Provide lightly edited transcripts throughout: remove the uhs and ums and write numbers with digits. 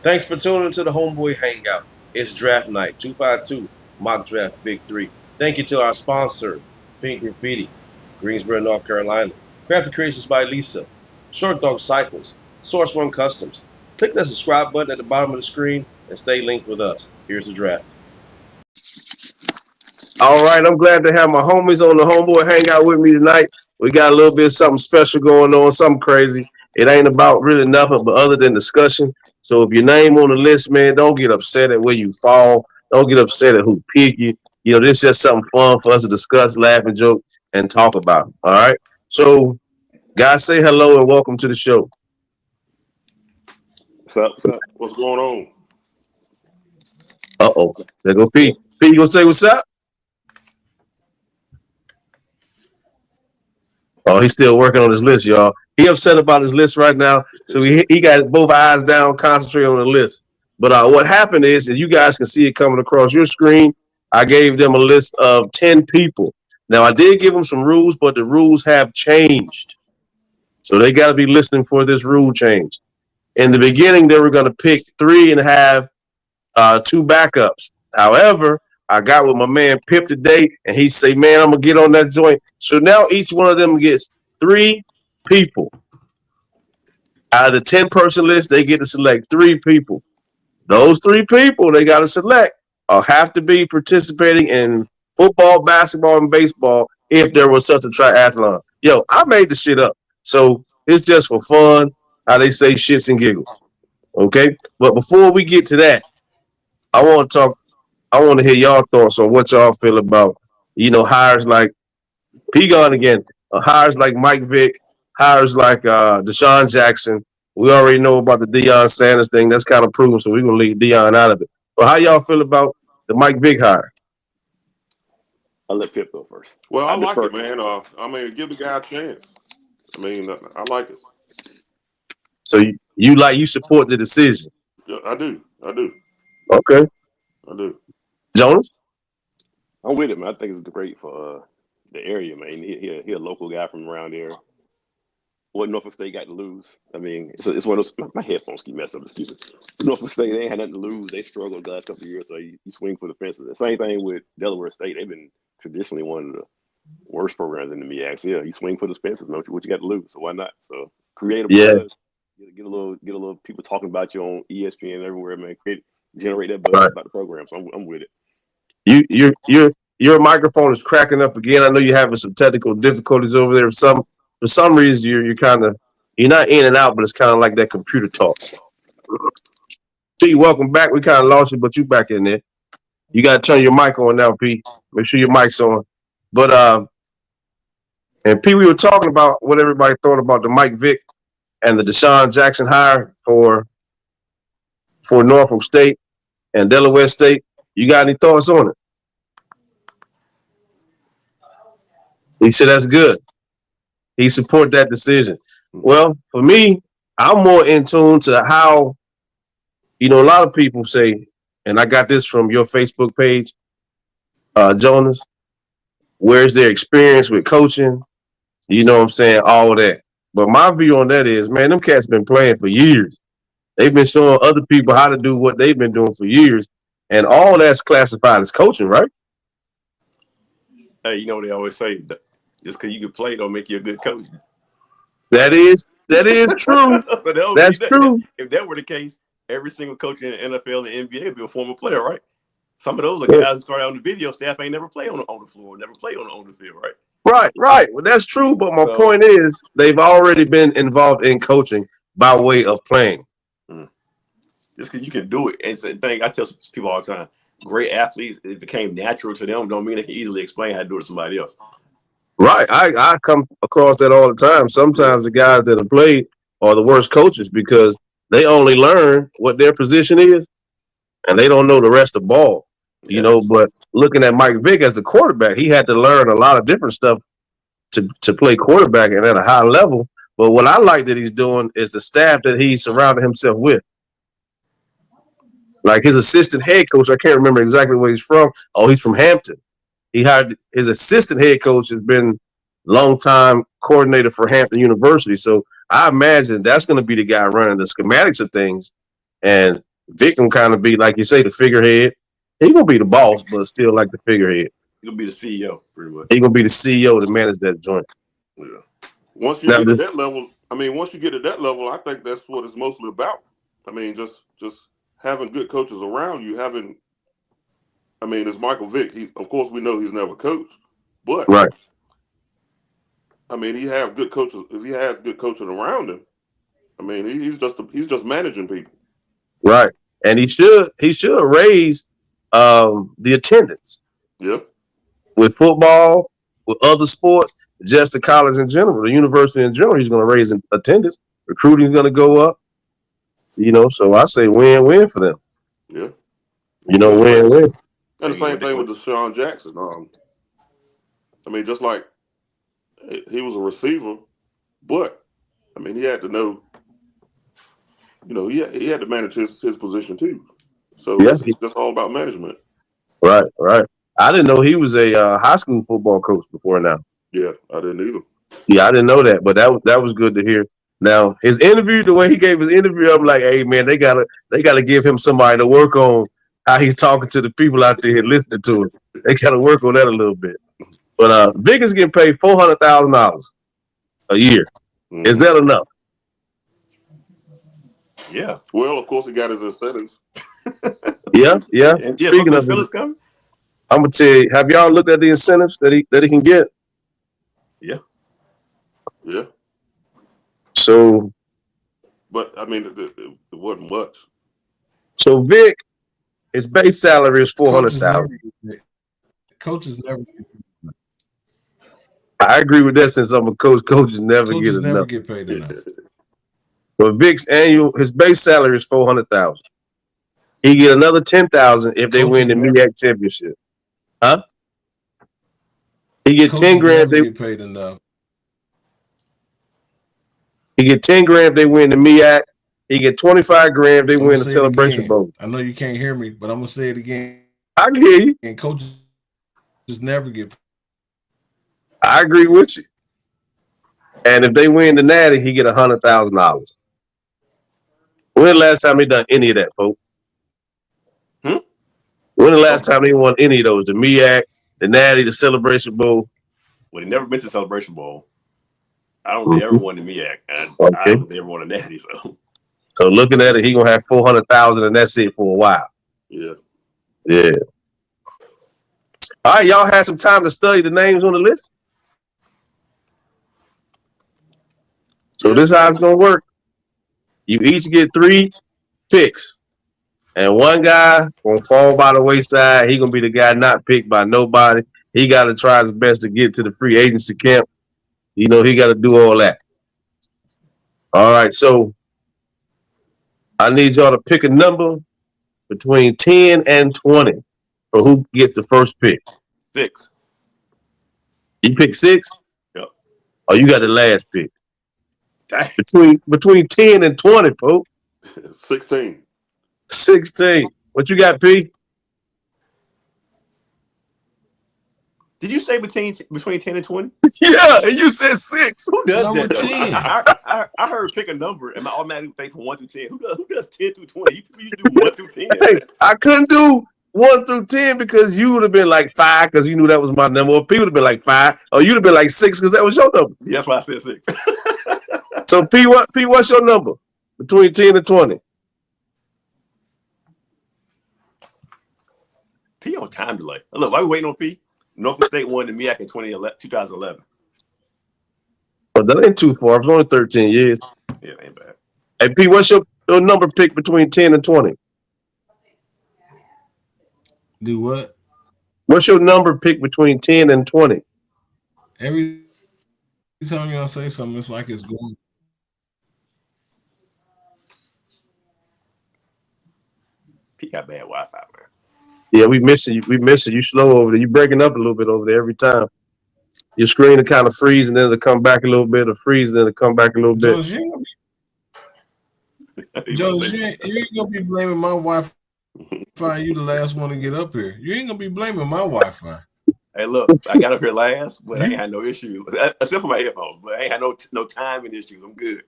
Thanks for tuning into the Homeboy Hangout. It's draft night, 252 mock draft big three. Thank you to our sponsor, Pink Graffiti, Greensboro, North Carolina. Crafted Creations by Lisa, Short Dog Cycles, Source One Customs. Click that subscribe button at the bottom of the screen and stay linked with us. Here's the draft. All right, I'm glad to have my homies on the Homeboy Hangout with me tonight. We got a little bit of something special going on, something crazy. It ain't about really nothing but other than discussion. So if your name on the list, man, don't get upset at where you fall. Don't get upset at who pick you. You know, this is just something fun for us to discuss, laugh, and joke, and talk about. All right. So, guys, say hello and welcome to the show. What's up? What's up? What's going on? Uh-oh. There go P. P, you gonna say what's up? Oh, he's still working on his list, y'all. He upset about his list right now, so he got both eyes down, concentrate on the list. But what happened is, and you guys can see it coming across your screen, I gave them a list of 10 people. Now, I did give them some rules, but the rules have changed. So they got to be listening for this rule change. In the beginning, they were going to pick three and have two backups. However, I got with my man Pip today, and he say, man, I'm going to get on that joint. So now each one of them gets three people. Out of the 10-person list, they get to select three people. Those three people they got to select have to be participating in football, basketball, and baseball if there was such a triathlon. Yo, I made the shit up. So it's just for fun, how they say shits and giggles. Okay? But before we get to that, I want to hear y'all thoughts on what y'all feel about, hires like P-Gon again, hires like Mike Vick, hires like Deshaun Jackson. We already know about the Deion Sanders thing. That's kind of proven, so we're going to leave Deion out of it. But how y'all feel about the Mike Vick hire? I'll let Pip go first. Well, I like it, man. Give the guy a chance. I like it. So you support the decision? Yeah, I do. Okay. I do. Jonas? I'm with it, man. I think it's great for the area, man. He a local guy from around there. What Norfolk State got to lose? I mean, it's one of those. My headphones keep messing up. Excuse me. Norfolk State, they ain't had nothing to lose. They struggled the last couple of years, so you swing for the fences. The same thing with Delaware State. They've been traditionally one of the worst programs in the MEAC. Yeah, you swing for the fences, man. What you got to lose? So why not? So create a buzz. Get a little people talking about you on ESPN everywhere, man. Generate that buzz about the program. So I'm with it. Your microphone is cracking up again. I know you're having some technical difficulties over there. For some reason you're not in and out, but it's kind of like that computer talk. P, welcome back. We kind of lost you, but you back in there. You got to turn your mic on now, P. Make sure your mic's on. But and P, we were talking about what everybody thought about the Mike Vick and the Deshaun Jackson hire for Norfolk State and Delaware State. You got any thoughts on it? He said that's good. He support that decision. Well, for me, I'm more in tune to how, a lot of people say, and I got this from your Facebook page, Jonas, where's their experience with coaching? You know what I'm saying? All of that. But my view on that is, man, them cats been playing for years. They've been showing other people how to do what they've been doing for years. And all that's classified as coaching, right? Hey, you know what they always say, just because you can play don't make you a good coach. That is true. So that's true. If that were the case, every single coach in the NFL and the NBA would be a former player, right? Some of those are guys who started on the video staff ain't never played on the floor, never played on the field, right? Right. Well, that's true. But my point is, they've already been involved in coaching by way of playing. Just because you can do it. And it's a thing I tell people all the time. Great athletes, it became natural to them. Don't mean they can easily explain how to do it to somebody else. Right. I come across that all the time. Sometimes the guys that have played are the worst coaches because they only learn what their position is and they don't know the rest of the ball. But looking at Mike Vick as the quarterback, he had to learn a lot of different stuff to play quarterback and at a high level. But what I like that he's doing is the staff that he surrounded himself with. Like his assistant head coach, I can't remember exactly where he's from. Oh, he's from Hampton. He hired his assistant head coach has been longtime coordinator for Hampton University. So I imagine that's going to be the guy running the schematics of things. And Vic gonna kind of be like you say, the figurehead. He gonna be the boss, but still like the figurehead. He's gonna be the CEO, pretty much. He gonna be the CEO to manage that joint. Yeah. Once you Now, get to that level, I think that's what it's mostly about. I mean, just having good coaches around you. It's Michael Vick. Of course, we know he's never coached, but right, he have good coaches. If he has good coaching around him, he's just managing people. right, and he should raise the attendance. Yeah. With football, with other sports, just the college in general, the university in general, he's going to raise attendance. Recruiting is going to go up. So I say win-win for them. Yeah. Win-win. And the same thing with Deshaun Jackson. Just like he was a receiver, but he had to know. He had to manage his position too. So it's just all about management. Right. I didn't know he was a high school football coach before now. Yeah, I didn't either. Yeah, I didn't know that, but that was good to hear. Now his interview, the way he gave his interview, I'm like, hey man, they gotta give him somebody to work on how he's talking to the people out there listening to him. They gotta work on that a little bit. But Vic is getting paid $400,000 a year. Mm-hmm. Is that enough? Yeah. Well, of course he got his incentives. Yeah. Speaking of incentives coming, I'm gonna tell you, have y'all looked at the incentives that he can get? Yeah. So, but it wasn't much. So Vic, his base salary is $400,000. Coaches never. I agree with that. Since I'm a coach, coaches never get paid enough. But Vic's his base salary is $400,000. He get another $10,000 if they win the MEAC championship. Huh? He get $10,000. They get paid enough. He get $10,000 if they win the MEAC. He get $25,000 if they win the Celebration Bowl. I know you can't hear me, but I'm gonna say it again. I can hear you. And coaches just never get. I agree with you. And if they win the Natty, he get $100,000. When the last time he done any of that, folks? When the last time he won any of those? The MEAC, the Natty, the Celebration Bowl? Well, he never been to the Celebration Bowl. I don't think everyone in MEAC. I don't think everyone in Natty. So looking at it, he gonna have $400,000, and that's it for a while. Yeah. All right, y'all had some time to study the names on the list. So this is how it's gonna work. You each get 3 picks, and one guy gonna fall by the wayside. He gonna be the guy not picked by nobody. He got to try his best to get to the free agency camp. He got to do all that. All right, so I need y'all to pick a number between 10 and 20 for who gets the first pick. 6. You pick 6? Yep. Oh, you got the last pick. Dang. Between 10 and 20, Pope. 16. 16. What you got, P? Did you say between 10 and 20? Yeah, and you said 6. Who does number that? 10. I heard pick a number and my automatic think from 1 through 10. Who does 10 through 20? You do 1 through 10. Hey, I couldn't do 1 through 10 because you would have been like 5 because you knew that was my number. Or P would have been like 5. Or you'd have been like 6 because that was your number. Yeah, that's why I said 6. So P, what's your number between 10 and 20? P on time delay. Look, why we waiting on P? Norfolk State won the MEAC in 2011. Oh, that ain't too far. It's only 13 years. Yeah, ain't bad. Hey, P, what's your number pick between 10 and 20? Do what? What's your number pick between 10 and 20? Every time you're gonna say something, it's like it's going. P got bad Wi-Fi, man. Yeah, we missing you. We missing you slow over there. You breaking up a little bit over there every time. Your screen will kind of freeze and then it'll come back a little bit, or freeze and then it'll come back a little bit. Jones, you ain't gonna be blaming my Wi-Fi. You the last one to get up here. You ain't gonna be blaming my Wi-Fi. Hey, look, I got up here last, but I ain't had no issues except for my headphones. But I ain't had no timing issues. I'm good.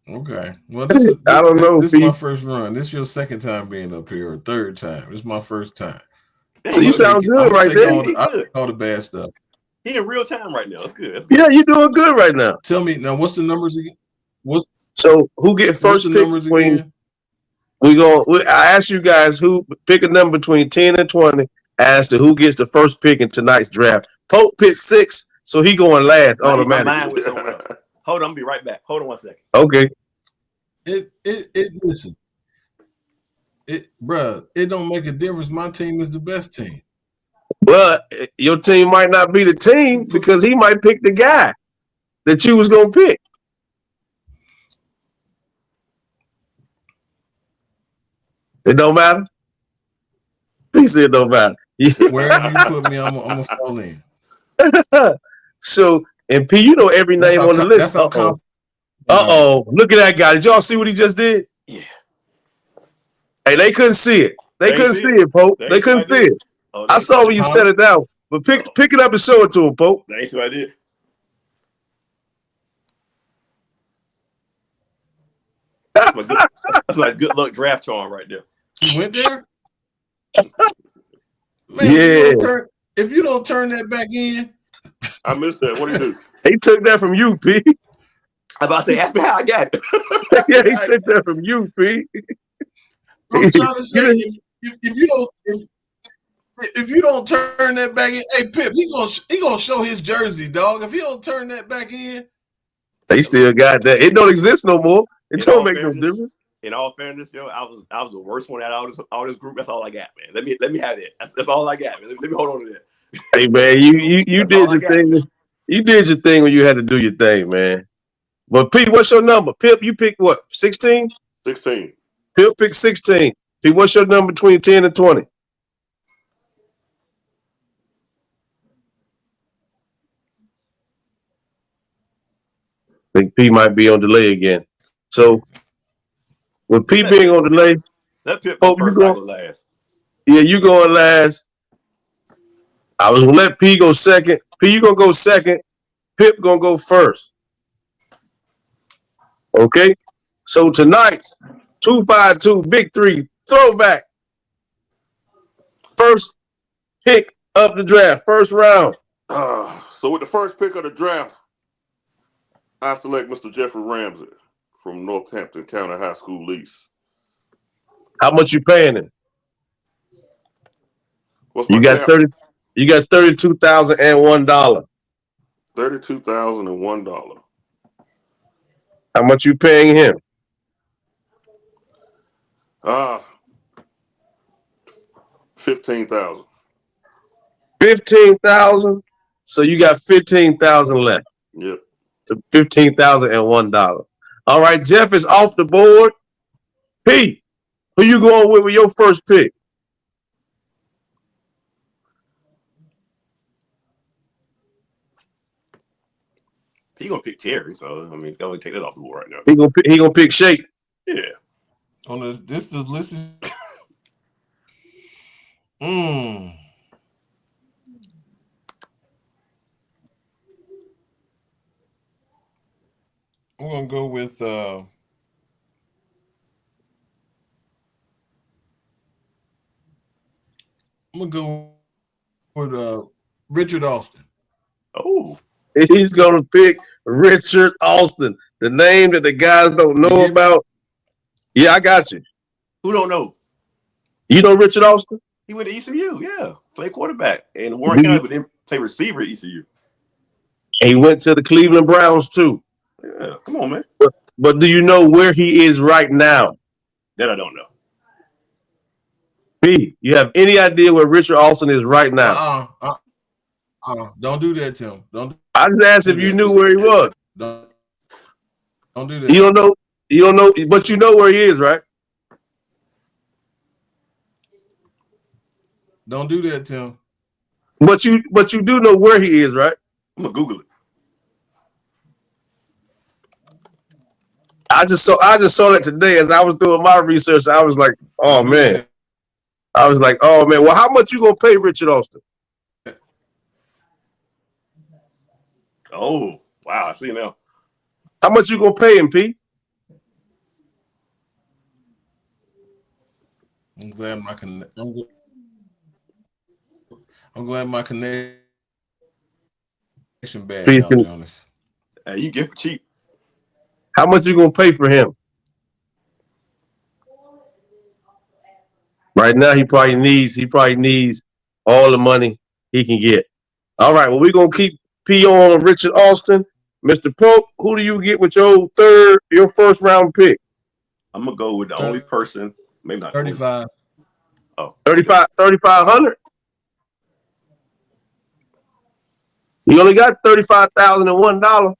Okay. Well, this I don't know, is my Pete. first run. This is your second time being up here, or third time. This is my first time. So you sound good right there. All the bad stuff. He in real time right now. That's good. That's good. Yeah, you're doing good right now. Tell me now, what's the numbers again? So who get first pick between? I ask you guys who pick a number between 10 and 20 as to who gets the first pick in tonight's draft. Pope picked 6, so he going last automatically. My mind went somewhere else. Hold on, I'll be right back. Hold on 1 second. Okay. Listen. Bruh, it don't make a difference. My team is the best team. But your team might not be the team because he might pick the guy that you was gonna pick. It don't matter. He said it don't matter. Wherever you put me, I'm gonna fall in. So, and P, you know every name on the list. Uh-oh. Look at that guy. Did y'all see what he just did? Yeah. Hey, they couldn't see it. They couldn't see it, Pope. They couldn't see it. Oh, I saw when you set it down. But pick it up and show it to him, Pope. That ain't what I did. That's my good luck draft charm right there. You went there? Man, yeah. If you don't turn that back in. I missed that. What did he do? He took that from you, P. I'm about to say, ask me how I got it. Yeah, he took that from you, P. I'm trying to say, if you don't turn that back in, hey Pip, he gonna show his jersey, dog. If he don't turn that back in, they still got that. It don't exist no more. It don't make no difference. In all fairness, yo, I was the worst one out of all this group. That's all I got, man. Let me have that. That's all I got, man. Let me hold on to that. Hey man, you did your thing. You did your thing when you had to do your thing, man. But Pete, what's your number? Pip, you picked what? 16? 16. Pip picked 16. Pete, what's your number between 10 and 20? I think P might be on delay again. So with P being on delay, that Pip go first, I go last. Yeah, you going last. I was gonna let P go second. P, you gonna go second. Pip gonna go first. Okay. So tonight's 2-5-2 Big 3 Throwback. First pick of the draft, first round. So with the first pick of the draft, I select Mr. Jeffrey Ramsey from Northampton County High School lease. How much you paying him? What's my You got cap? $32,001. $32,001. How much you paying him? $15,000. $15,000. So you got $15,000 left. Yep. To $15,001. All right, Jeff is off the board. Pete, who you going with your first pick? He gonna pick Terry, so I mean, go and take that off the board right now. He gonna pick Shake. Yeah. On this list is. I'm gonna go with Richard Austin. Oh. He's gonna pick Richard Austin, the name that the guys don't know about. Yeah, I got you. Who don't know? You know Richard Austin? He went to ECU, yeah. Play quarterback. And Warren County, but then play receiver at ECU. He went to the Cleveland Browns too. Yeah, come on, man. But do you know where he is right now? That I don't know. B, you have any idea where Richard Austin is right now? Don't do that, Tim. I just asked if you knew where he was. Don't do that. You don't know, but you know where he is, right? Don't do that, Tim. But you do know where he is, right? I'm gonna Google it. I just saw that today as I was doing my research. I was like, oh man. Well, how much you gonna pay Richard Austin? Oh, wow, I see now. How much you gonna pay him, P? I'm glad my connection bad now, Jonas. Hey, you get for cheap. How much you gonna pay for him? Right now, he probably needs all the money he can get. All right, well, we're gonna keep P on Richard Austin. Mr. Pope, who do you get with your first round pick? I'm gonna go with the only person, maybe not 35. Oh, 3,500. You only got $35,001.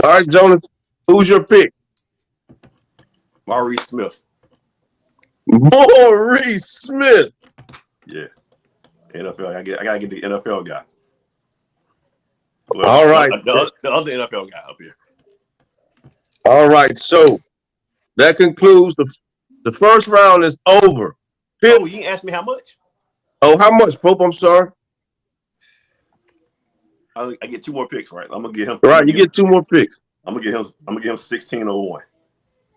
All right, Jonas, who's your pick? Maurice Smith. Maurice Smith. Yeah, NFL. I gotta get the NFL guy. Well, All right, the other NFL guy up here. All right, so that concludes the first round is over. Pip, you didn't ask me how much. Oh, how much, Pope? I'm sorry. I get 2 more picks, right? I'm gonna get him. Right, you get 2 more picks. I'm gonna get him 1601.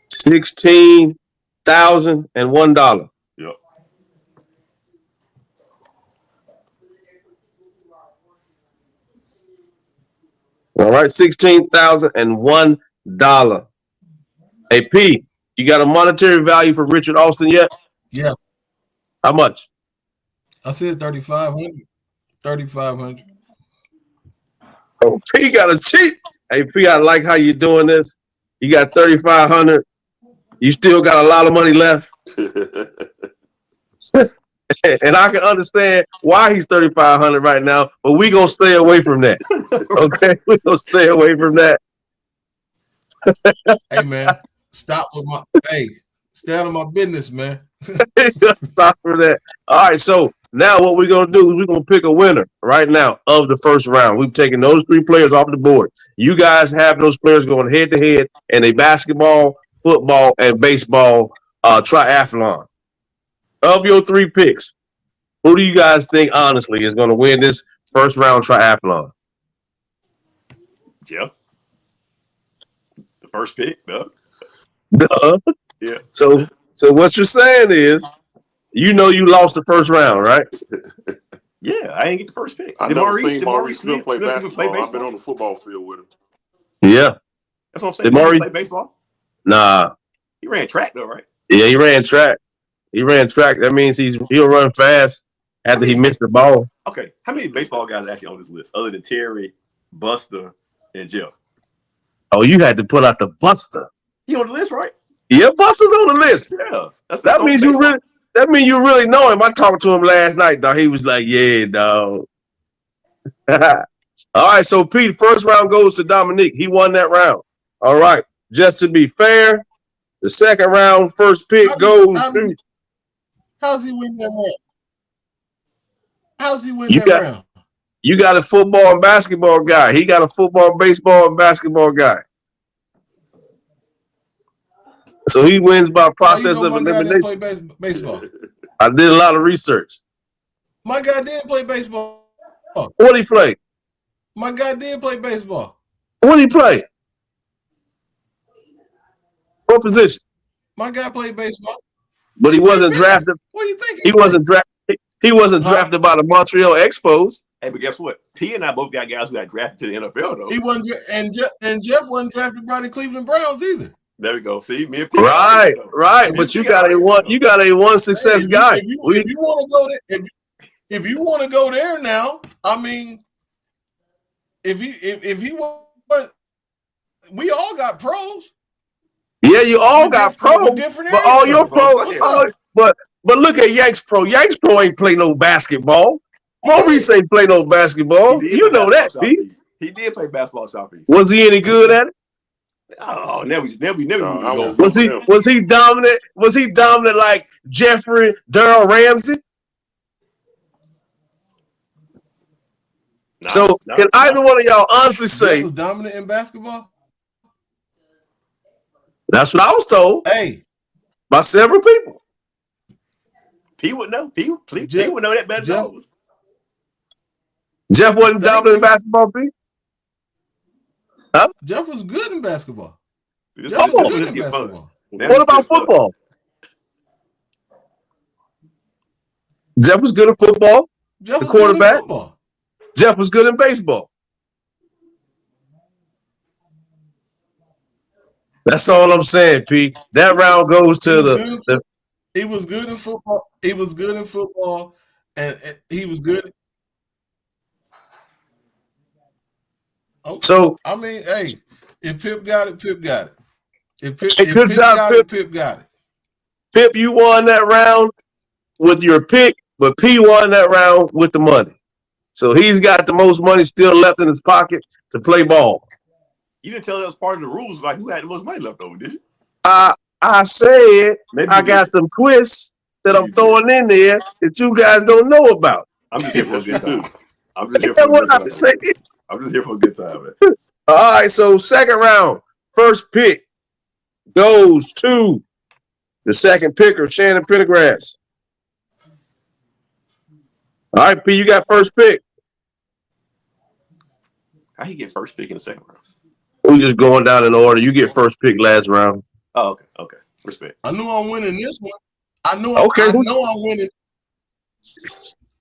$16,001. Yep. All right, $16,001. Hey, P, you got a monetary value for Richard Austin yet? Yeah. How much? I said 3,500. 3,500. Oh, P got a cheat. Hey, P, I like how you're doing this. You got 3,500. You still got a lot of money left. And I can understand why he's 3,500 right now, but we're going to stay away from that. Okay? We're going to stay away from that. Hey, man, stay out of my business, man. Stop for that. All right, so now what we're going to do is we're going to pick a winner right now of the first round. We've taken those 3 players off the board. You guys have those players going head-to-head in a basketball, football, and baseball triathlon. Of your 3 picks, who do you guys think, honestly, is going to win this first round triathlon? Jeff. The first pick, Doug. Yeah. So what you're saying is, you lost the first round, right? Yeah, I didn't get the first pick. I never seen Maurice Smith play basketball. I've been on the football field with him. Yeah. That's what I'm saying. Did Maurice play baseball? Nah. He ran track though, right? Yeah, he ran track. That means he'll run fast after he missed the ball. Okay. How many baseball guys are actually on this list other than Terry, Buster, and Jeff? Oh, you had to put out the Buster. He on the list, right? Yeah, Buster's on the list. Yeah. That means you really know him. I talked to him last night, dog. He was like, yeah, dog. All right, so Pete, first round goes to Dominique. He won that round. All right. Just to be fair, the second round first pick goes to. How's he win that round? How's he win that round? You got a football and basketball guy. He got a football, baseball, and basketball guy. So he wins by process of elimination. Play baseball. I did a lot of research. My guy did play baseball. What did he play? My guy did play baseball. What did he play? What position? My guy played baseball. But he wasn't drafted. What do you think? He wasn't drafted by the Montreal Expos. Hey, but guess what? P and I both got guys who got drafted to the NFL though. He wasn't, and Jeff wasn't drafted by the Cleveland Browns either. There we go. See, me and P. Right. But you got a one success guy. If you want to go there, if you want to go there now, I mean, if he want, we all got pros. Yeah, you all got pros, but all your pros. But look at Yanks Pro. Yanks Pro ain't play no basketball. Maurice ain't play no basketball. You know that, Pete. He did play basketball at Southeast. Was he any good at it? Oh, never. Was he dominant? Was he dominant like Jeffrey Darrell Ramsey? Can either one of y'all honestly say he was dominant in basketball? That's what I was told. Hey, by several people. He would know. He would know that better than us. Jeff wasn't dominant in basketball, Pete? Huh? Jeff was good in basketball. This, Jeff this, was this, good this in get fun. basketball. Now What this about get fun. football? Jeff was good at football. Jeff The was good in quarterback. football. Jeff was good in baseball. That's all I'm saying, P. That round goes to the. He was good in football. He was good in football, and he was good. Okay. So I mean, hey, if Pip got it, Pip got it. If Pip, hey, if good Pip job, got Pip. it, Pip got it. Pip, you won that round with your pick, but P won that round with the money. So he's got the most money still left in his pocket to play ball. You didn't tell us part of the rules about who had the most money left over, did you? I said Maybe I you got did. some twists that Maybe I'm you throwing in there that you guys don't know about. I'm just here for a Yes, you good do. time. I'm just here That's for a what good I time. said. I'm just here for a good time, man. All right, so second round, first pick goes to the second picker, Shannon Pendergrass. All right, P, you got first pick. How he get first pick in the second round? We just going down in order. You get first pick last round. Oh, okay, okay. Respect. I knew I'm winning this one. I know Okay, I'm winning.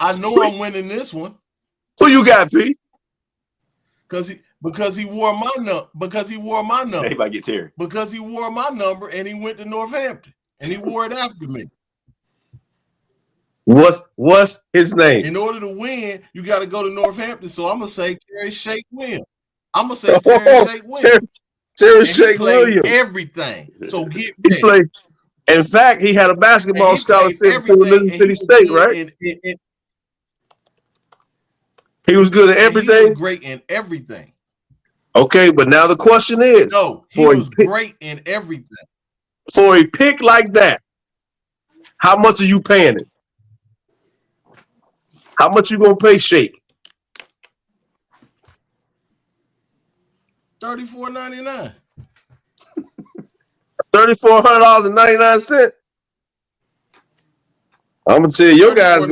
I know I'm winning this one who you got, P? because he wore my number. Because he wore my number. Everybody get Terry. Because he wore my number and he went to Northampton and he wore it after me. What's his name? In order to win, you got to go to Northampton. So I'm gonna say Terry Shake Williams. I'm gonna say Terry Shake Williams. Terry And Shake he played Williams. everything. So get He ready. played. In fact, he had a And basketball he played scholarship for everything. Mississippi And State, right? He was good at He everything. was great in everything. Okay, but now the question is, No, he was great in everything. For a pick like that, how much are you paying him? How much you gonna pay Shake? $34.99. $3,400.99. I'm gonna tell you, your guys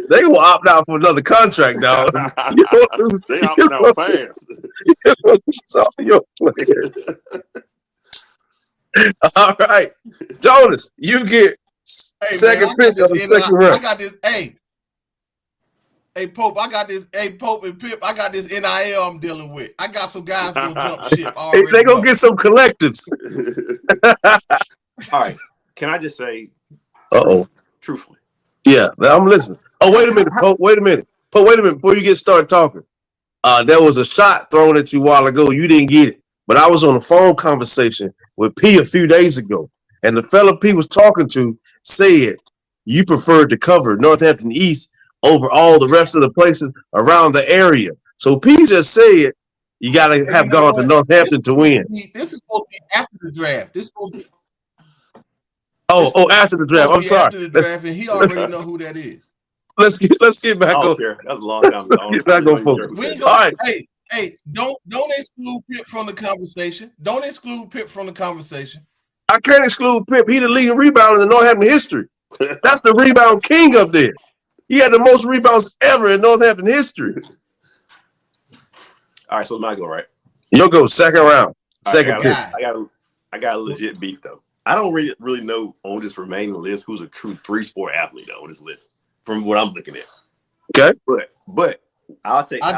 they gonna opt out for another contract, dog. You gonna lose, They opting out fast. you gonna lose all your players. All right, Jonas, you get second pick of the second round. I got this. Hey, Pope, I got this. Hey, Pope and Pip, I got this NIL I'm dealing with. I got some guys gonna jump ship already. They gonna get some collectives. All right. Can I just say, truthfully? Yeah, I'm listening. Oh, wait a minute, Pope. Wait a minute. Pope, wait a minute before you get started talking. There was a shot thrown at you a while ago. You didn't get it. But I was on a phone conversation with P a few days ago. And the fella P was talking to said you preferred to cover Northampton East over all the rest of the places around the area. So P just said you got to have gone to Northampton to win. This is supposed to be after the draft. This is supposed to be after the draft. I'm sorry. After the draft, and he already know who that is. Let's get back on. That's a long time. Let's get back on focus. All right. Hey, don't exclude Pip from the conversation. Don't exclude Pip from the conversation. I can't exclude Pip. He the leading rebounder in Northampton history. That's the rebound king up there. He had the most rebounds ever in Northampton history. All right, so my go, right? You'll go second round. Second pick. I got a legit beef though. I don't really know on this remaining list who's a true 3-sport athlete though on this list from what I'm looking at. Okay. But I'll take. I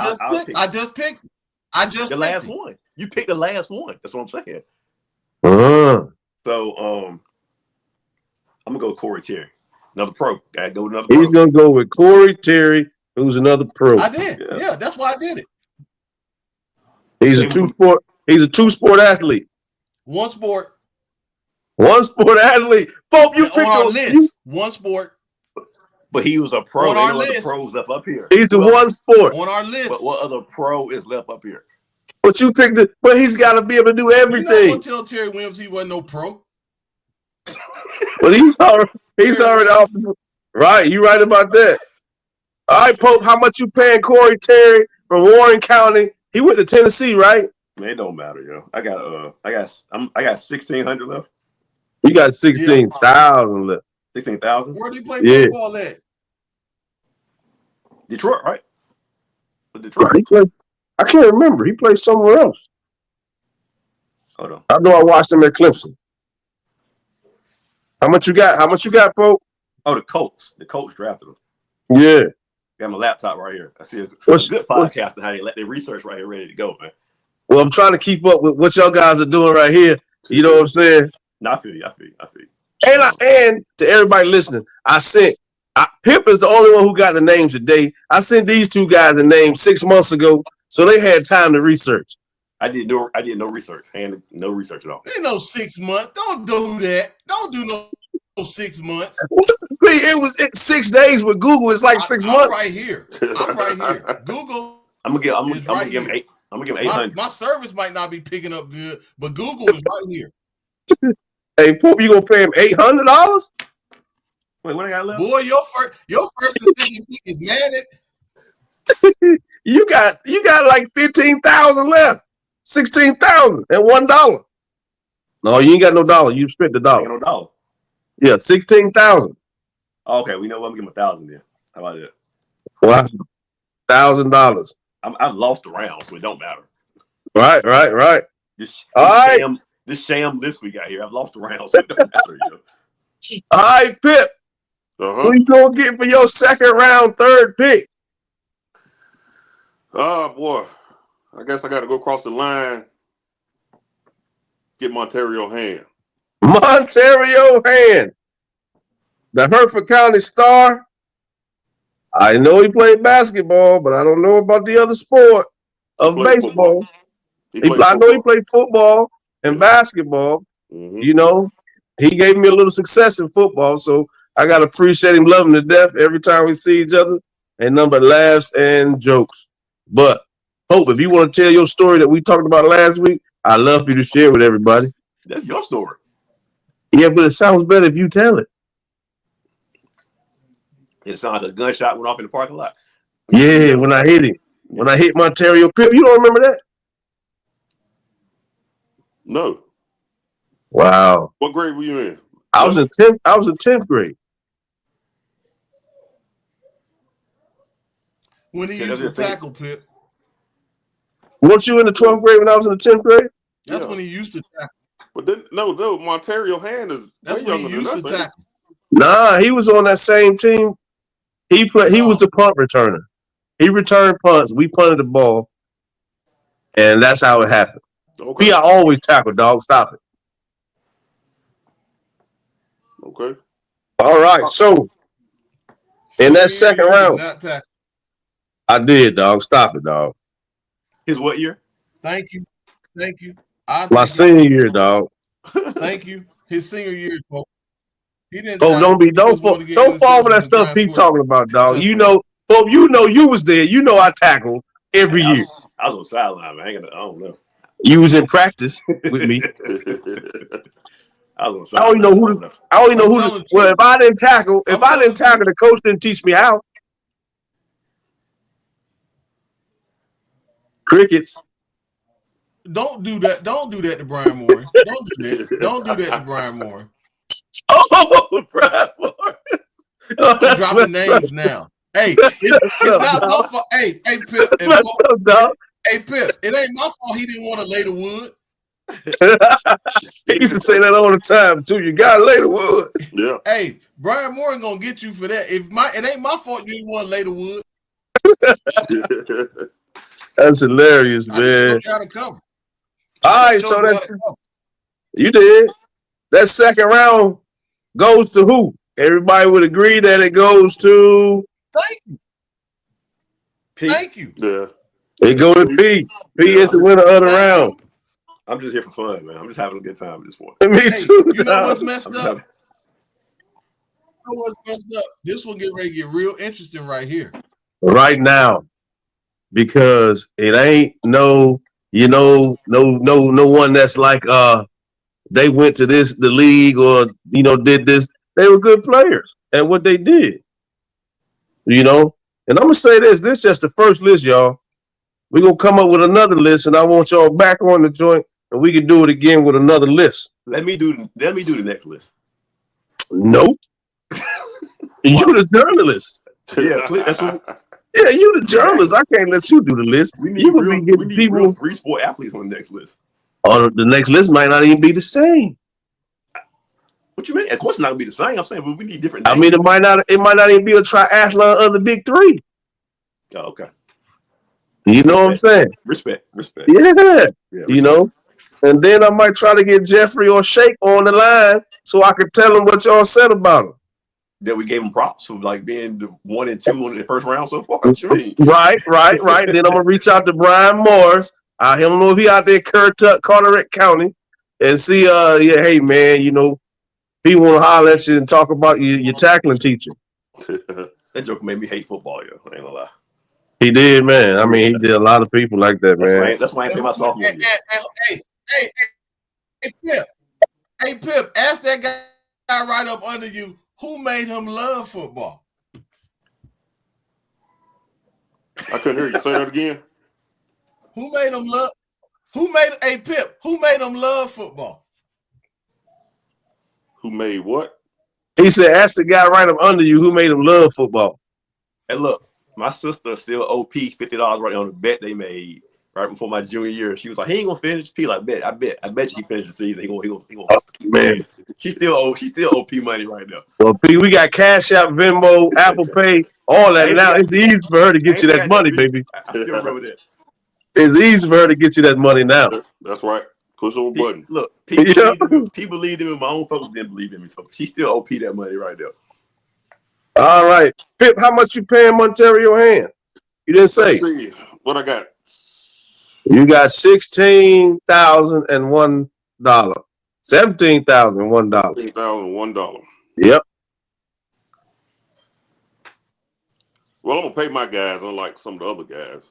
just picked the last one. You picked the last one. That's what I'm saying. So I'm gonna go Corey Terry, another pro. Gotta go another pro. He's gonna go with Corey Terry, who's another pro. I did. Yeah, that's why I did it. He's a two-sport athlete. One sport athlete. Folk, you picked on our list. One sport. But he was a pro. On our no list. other pros left up here. He's the one sport on our list. But what other pro is left up here? But you picked it. But he's got to be able to do everything. You're not gonna tell Terry Williams he wasn't no pro. But he's already off. Right, you right about that. All right, Pope. How much you paying Corey Terry from Warren County? He went to Tennessee, right? Man, it don't matter, yo. I got 1,600 left. You got 16,000 left. 16,000. Where did he play football at? Detroit, right? Detroit. I can't remember. He played somewhere else. Hold on. I know I watched him at Clemson. How much you got? How much you got, folks? Oh, the Colts. The Colts drafted him. Yeah. Got my laptop right here. I see a good podcast and how they let their research right here ready to go, man. Well, I'm trying to keep up with what y'all guys are doing right here. You know what I'm saying? No, I feel you. And to everybody listening, Pip is the only one who got the names today. I sent these two guys the names 6 months ago, so they had time to research. I did no research. And no research at all. Ain't no 6 months. Don't do that. Don't do no 6 months. It was 6 days with Google. It's like 6 months. I'm right here. Google. I'm gonna give him 800. My service might not be picking up good, but Google is right here. Hey, Pope, you gonna pay him $800? Wait, what I got left? Boy, your first and second pick is mad at. You got like 15,000 left. 16,000 and $1. No, you ain't got no dollar. You spent the dollar. I ain't got no dollar. Yeah, 16,000. Okay, we know what. I'm gonna give him 1,000 then. How about that? Wow, $1,000. I've lost the round, so it don't matter. Right. This All sham list we got here. I've lost the round, so it don't matter. All right, Pip. Who you gonna get for your second round, third pick? Oh boy, I guess I got to go across the line. Get Montario Hand. Montario Hand, the Hertford County Star. I know he played basketball, but I don't know about the other sport of baseball. I know he played football and basketball. Mm-hmm. You know, he gave me a little success in football, so I got to appreciate him, love him to death every time we see each other, and number laughs and jokes. But, Hope, if you want to tell your story that we talked about last week, I'd love for you to share with everybody. That's your story. Yeah, but it sounds better if you tell it. It sounded like a gunshot went off in the parking lot. Yeah, when I hit him. When I hit Montario Pip. You don't remember that? No. Wow. What grade were you in? I was in 10th grade. When he used to tackle, Pip. Weren't you in the 12th grade when I was in the 10th grade? That's when he used to tackle. But then, no, Montario Hand is that's when he used to tackle. Nah, he was on that same team. He was a punt returner. He returned punts. We punted the ball. And that's how it happened. Okay. I always tackle, dog. Stop it. Okay. All right. So in that second round, I did, dog. Stop it, dog. His what year? Thank you. My senior year, dog. Thank you. His senior year, folks. He didn't. Oh, don't fall for that stuff Pete talking about, dog. You know, you was there. You know I tackled every year. I was on the sideline, man. I don't know. You was in practice with me. I was on the sideline. I don't know who. Well, if I didn't tackle, the coach didn't teach me how. Crickets. Don't do that. Don't do that to Brian Moore. Don't do that. Don't do that to Brian Moore. Oh, Brian Moore. I'm dropping names now. Hey, it's not my fault. Hey, Pip. Hey, Pip. It ain't my fault he didn't want to lay the wood. He used to say that all the time too. You gotta lay the wood. Yeah. Hey, Brian Moore ain't gonna get you for that. It ain't my fault you didn't want to lay the wood. That's hilarious, man. Cover. All right, so you did. That second round goes to who? Everybody would agree that it goes to. Thank you. Pete. Thank you. Yeah. It goes to Pete. Pete is the winner of the round. I'm just here for fun, man. I'm just having a good time at this point. Me too. You know what's messed up? This will get ready to get real interesting right here. Right now. Because it ain't no one that's like they went to the league or did this. They were good players at what they did. And I'm gonna say this is just the first list, y'all. We're gonna come up with another list, and I want y'all back on the joint, and we can do it again with another list. Let me do the next list. Nope. You the journalist. Yeah, that's what. Yeah, you the journalist. I can't let you do the list. We need real 3-sport athletes on the next list. Or the next list might not even be the same. What you mean? Of course, it's not gonna be the same. I'm saying, but we need different I names. mean, it might not even be a triathlon of the big three. Oh, okay. You know what I'm saying? Respect. Yeah. Yeah, You know. And then I might try to get Jeffrey or Shake on the line so I could tell them what y'all said about him. that we gave him props for like being the 1 and 2 in the first round so far. What you mean? Right. Then I'm gonna reach out to Brian Morris. I don't know if he out there Carteret County and see hey man, you know, people want to holler at you and talk about your tackling teacher. That joke made me hate football, yo. I ain't gonna lie. He did, man. I mean, he did a lot of people like that, man. That's why I ain't pay my sophomore year. Hey, Pip, ask that guy right up under you who made him love football. I couldn't hear you. Say that again. Who made him love? Pip, who made him love football? Who made what? He said, ask the guy right up under you who made him love football. And look, my sister still OP $50 right on the bet they made right before my junior year. She was like, he ain't gonna finish. P like, I bet you he finished the season. He gonna keep man. She's still OP money right now. Well, P, we got Cash App, Venmo, Apple Pay, all that. Now it's easy for her to get you that money, baby. I still remember that. It's easy for her to get you that money now. That's right. Push on a button. Look, people believed in me. My own folks didn't believe in me, so she still OP that money right there. All right, Pip, how much you paying Monterio Hand? You didn't say. Let's see what I got. You got $16,001, $17,001. $16,001. Yep. Well, I'm gonna pay my guys, unlike some of the other guys.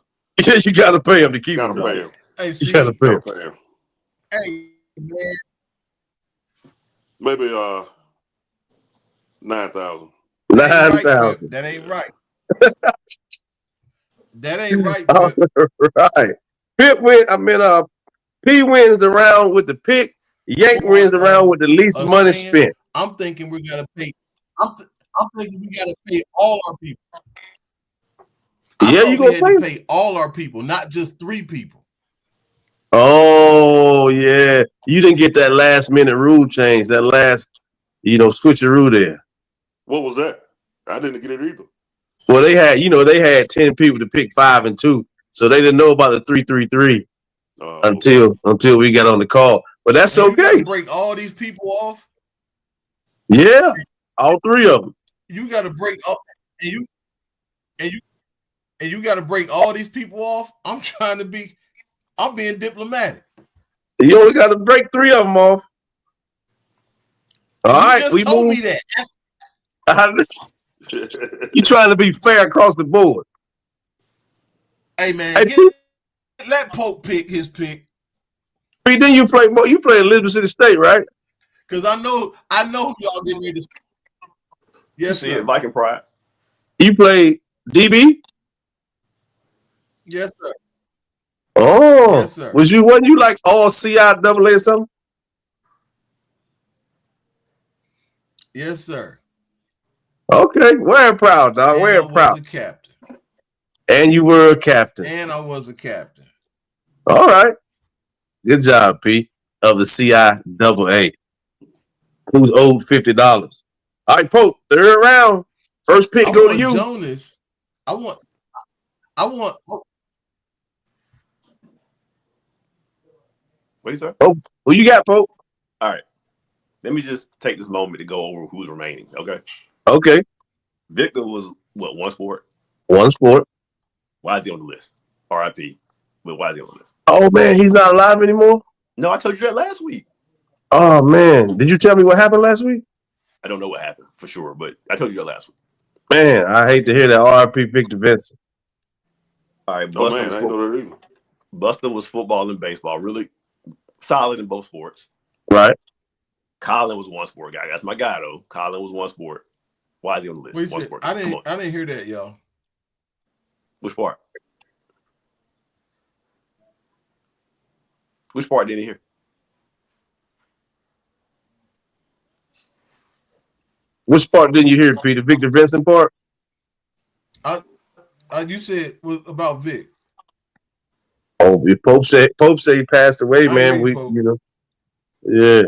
Yeah, you gotta pay them to keep them. Gotta pay them. Hey, You gotta pay them. Hey, man. Maybe 9,000. 9,000. That ain't right. That ain't right, Pip. Right. Pip P wins the round with the pick. Yank wins the round with the least money spent. I'm thinking we gotta pay. I'm thinking we gotta pay all our people. You gonna pay all our people, not just 3 people. Oh yeah, you didn't get that last minute rule change. That last, switcheroo there. What was that? I didn't get it either. Well, they had 10 people to pick 5 and 2, so they didn't know about the 3-3-3 until we got on the call. But that's okay. You break all these people off. Yeah, all 3 of them. You got to break up, and you got to break all these people off. I'm being diplomatic. You only got to break 3 of them off. All right, we told me that. You trying to be fair across the board. Hey man, let Pope pick his pick. Hey, then you play Elizabeth City State, right? Because I know who y'all getting ready to. Yes, sir. Viking Pride. You play DB? Yes, sir. Oh, yes, sir. Wasn't you like all CIAA or something? Yes, sir. Okay, wear proud, dog. Wear proud. I was a captain. And you were a captain. And I was a captain. All right. Good job, P, of the CIAA. Who's owed $50. All right, Pope, 3rd round. First pick go to you. Jonas. I want. What do you say? Oh, who you got, Pope? All right. Let me just take this moment to go over who's remaining, okay? Okay. Victor was, what, 1 sport? 1 sport. Why is he on the list? RIP. But why is he on the list? Oh, man, he's not alive anymore? No, I told you that last week. Oh, man. Did you tell me what happened last week? I don't know what happened for sure, but I told you that last week. Man, I hate to hear that. RIP Victor Vincent. All right, Buster was football and baseball. Really solid in both sports. Right. Colin was 1 sport guy. That's my guy, though. Colin was 1 sport. Why is he on the list? 1 sport. I didn't hear that, y'all. Which part? Which part didn't you hear? Which part didn't you hear, Peter? Victor Vincent part? You said was about Vic. Oh, if Pope say he passed away, I man. hear you, Pope. Yeah.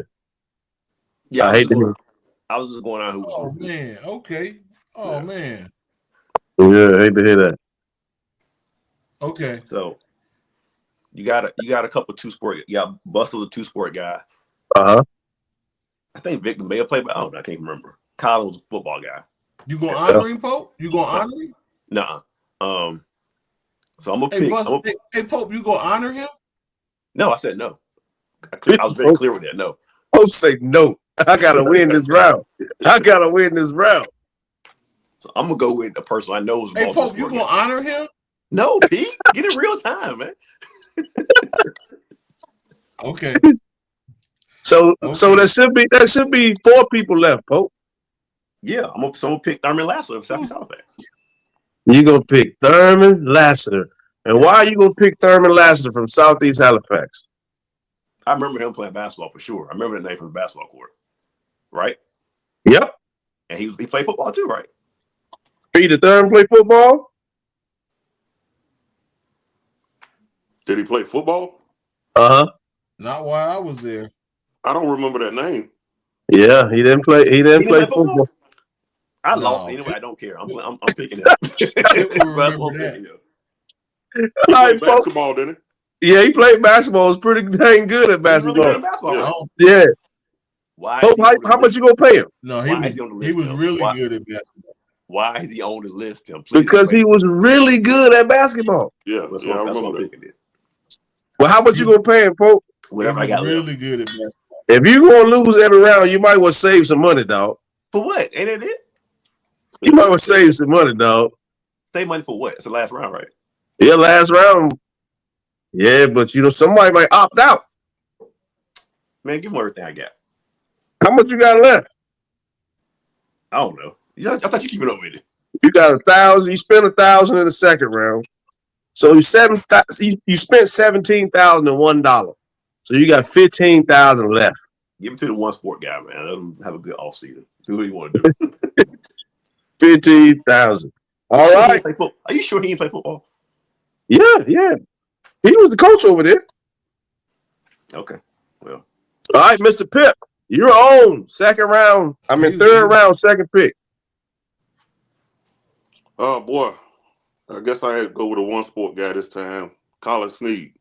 Yeah, I hate to hear. I was just going on who was Oh man, okay. Oh man, Yeah, I hate to hear that. okay. So you got a couple two-sport. Yeah, Bustle, the two-sport guy. Uh-huh. I think Victor may have played, but I don't know. I can't remember. Colin was a football guy. You gonna honor him, Pope? You gonna honor him? Nuh-uh. So I'm gonna Hey, pick. Hey, Pope, you gonna honor him? No, I said no. I was very clear with that. No. Pope say no. I gotta win this round. So I'm gonna go with the person I know is. Hey, Pope, you gonna honor him? No, Pete. Get it real time, man. Okay. So there should be 4 people left, Pope. Yeah, I'm gonna pick Thurman Lassiter of Southeast Halifax. You gonna pick Thurman Lassiter. And why are you gonna pick Thurman Lassiter from Southeast Halifax? I remember him playing basketball for sure. I remember the name from the basketball court. Right? Yep. And he played football too, right? Peter Thurman play football? Did he play football? Uh-huh. Not while I was there. I don't remember that name. Yeah, he didn't play football. I lost anyway. I don't care. I'm picking it. That's what I'm picking. He played basketball, didn't he? Yeah, he played basketball. He was pretty dang good at basketball. Really good at basketball. Yeah. Why? How much you gonna pay him? No, he was really good at basketball. Why is he on the list, Tim? Because he was really good at basketball. Yeah, I remember that. Well, how much you gonna pay him, Pope? Whatever I got. Really good at basketball. If you gonna lose every round, you might want to save some money, dog. For what? Ain't it it? You might want to save some money, dog. Save money for what? It's the last round, right? Yeah, last round. Yeah, but somebody might opt out. Man, give him everything I got. How much you got left? I don't know. I thought you keep it over it. You got 1,000. You spent 1,000 in the second round. So you spent $17,001. So you got 15,000 left. Give it to the one sport guy, man. Let him have a good off season. Do what you want to do. 15,000. All right. Are you sure he didn't play football? Yeah. He was the coach over there. Okay. Well. All right, Mr. Pip. You're on third round, second pick. Oh boy. I guess I had to go with a one sport guy this time. Colin Snead.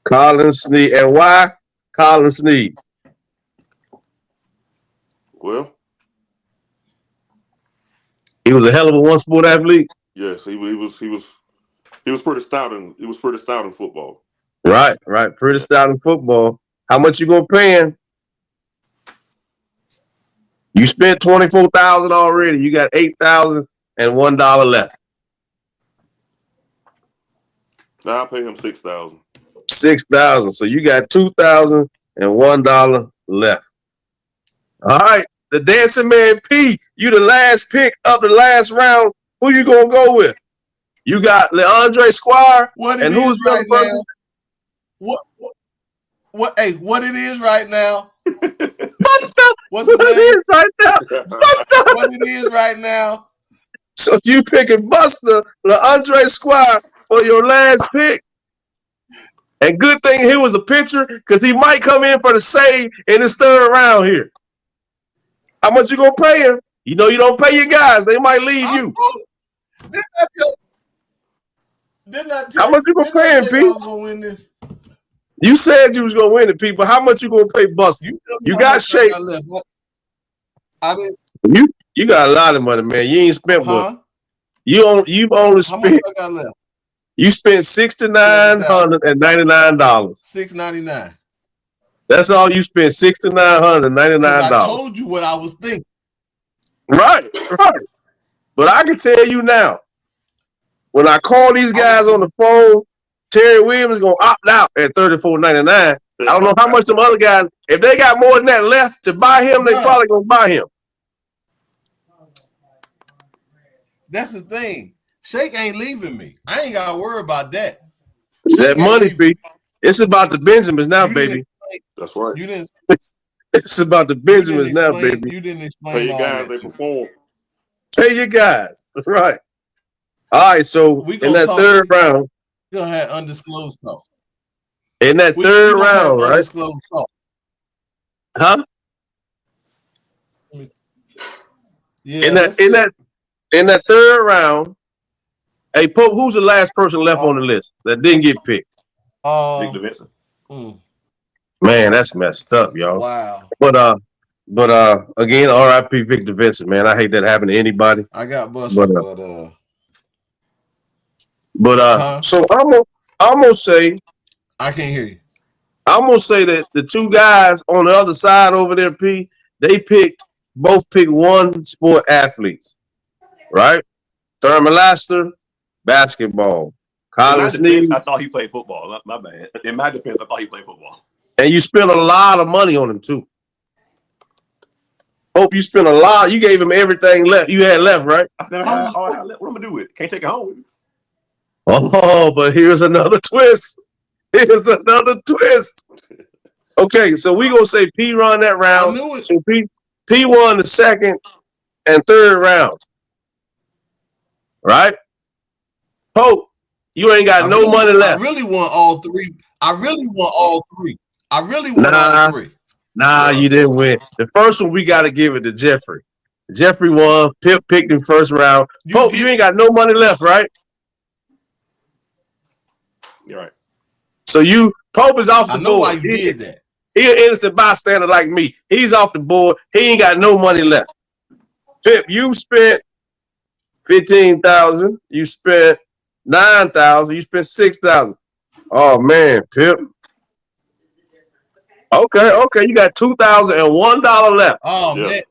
Colin Snead. And why Colin Snead? Well, he was a hell of a one sport athlete. Yes, he was pretty stout in football. Right. Pretty stout in football. How much you gonna pay him? You spent $24,000 already. You got $8,001 left. I'll pay him $6,000. $6,000. So you got $2,001 left. All right. The Dancing Man P, you the last pick of the last round. Who you gonna go with? You got LeAndre Squire. And who's the other person? What it is right now? Buster. What's the name? It is right now? Buster. What it is right now? So you picking Buster, LeAndre Squire for your last pick. And good thing he was a pitcher because he might come in for the save in this third round here. How much you gonna pay him? You don't pay your guys; they might leave you. How much you gonna pay him, Pete? You said you was gonna win it, Pete. But how much you gonna pay Buster? You got shape. You got a lot of money, man. You ain't spent much. You only spent. How much I got left? You spent $6,999. $699. That's all you spent. $6,999. I told you what I was thinking. Right. But I can tell you now, when I call these guys on the phone, Terry Williams is gonna opt out at $34.99. I don't know how much some other guys, if they got more than that left to buy him, they probably gonna buy him. That's the thing. Shake ain't leaving me. I ain't gotta worry about that. That money fee. It's about the Benjamins now, baby. That's right. You didn't. It's about the Benjamins now, baby. You didn't explain. Pay your guys, they perform. Pay your guys, right? All right. So in that third round, gonna have undisclosed talk. In that third round, right? Undisclosed talk. Huh? Yeah. In that third round, hey Pope, who's the last person left on the list that didn't get picked? Victor Vincent. Man, that's messed up, y'all. Wow. But again, R.I.P. Victor Vincent, man. I hate that happen to anybody. I got busted, so I'm gonna say, I can't hear you. I'm gonna say that the two guys on the other side over there, P, they both picked one sport athletes, right? Thurman Laster, basketball. Colin Sneed. I thought he played football. My bad. In my defense, I thought he played football. And you spent a lot of money on him too. Hope you spent a lot. You gave him everything left. You had left, right? I spent all I left. What am I gonna do with it? Can't take it home with me. Oh, but here's another twist. Okay, so we gonna say P run that round. I knew it. So P won the second and third round. Right? Pope, you ain't got no money left. I really want all three. Nah, you didn't win. The first one we gotta give it to Jeffrey. Jeffrey won. Pip picked him first round. Pope, you ain't got no money left, right? You're right. So Pope is off the board. I know why you did that. He an innocent bystander like me. He's off the board. He ain't got no money left. Pip, you spent $15,000. You spent $9,000. You spent $6,000. Oh man, Pip. Okay. You got $2,001 left. Oh man.